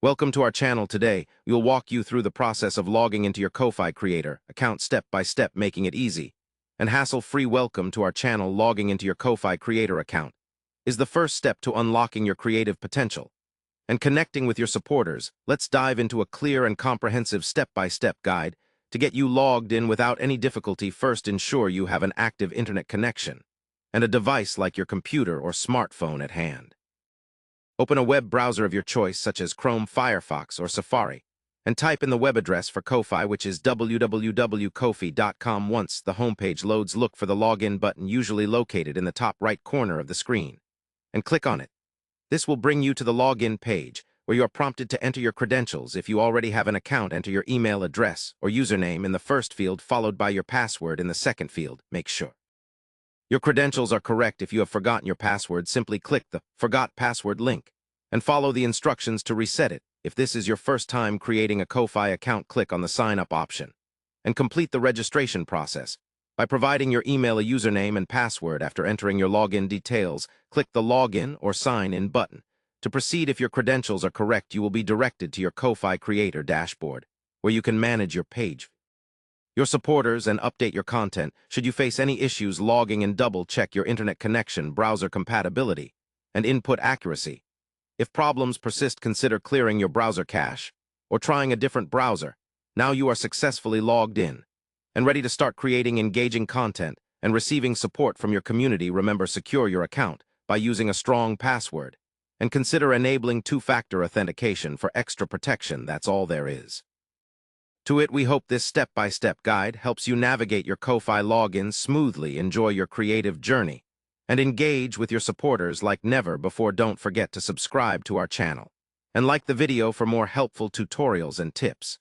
Welcome to our channel. Today, we will walk you through the process of logging into your Ko-Fi Creator account step by step, making it easy and hassle-free. Welcome to our channel. Logging into your Ko-Fi Creator account is the first step to unlocking your creative potential and connecting with your supporters. Let's dive into a clear and comprehensive step-by-step guide to get you logged in without any difficulty. First, ensure you have an active internet connection and a device like your computer or smartphone at hand. Open a web browser of your choice, such as Chrome, Firefox, or Safari, and type in the web address for Ko-Fi, which is www.kofi.com. Once the homepage loads, look for the login button, usually located in the top right corner of the screen, and click on it. This will bring you to the login page, where you are prompted to enter your credentials. If you already have an account, enter your email address or username in the first field, followed by your password in the second field. Make sure your credentials are correct. If you have forgotten your password, simply click the Forgot Password link and follow the instructions to reset it. If this is your first time creating a Ko-Fi account, click on the Sign Up option and complete the registration process by providing your email, a username, and password. After entering your login details, click the Login or Sign In button. To proceed, if your credentials are correct, you will be directed to your Ko-Fi Creator dashboard, where you can manage your page, your supporters, and update your content. Should you face any issues logging in, double-check your internet connection, browser compatibility, and input accuracy. If problems persist, consider clearing your browser cache or trying a different browser. Now you are successfully logged in and ready to start creating engaging content and receiving support from your community. Remember, secure your account by using a strong password and consider enabling two-factor authentication for extra protection. That's all there is to it. We hope this step-by-step guide helps you navigate your Ko-Fi login smoothly, enjoy your creative journey, and engage with your supporters like never before. Don't forget to subscribe to our channel and like the video for more helpful tutorials and tips.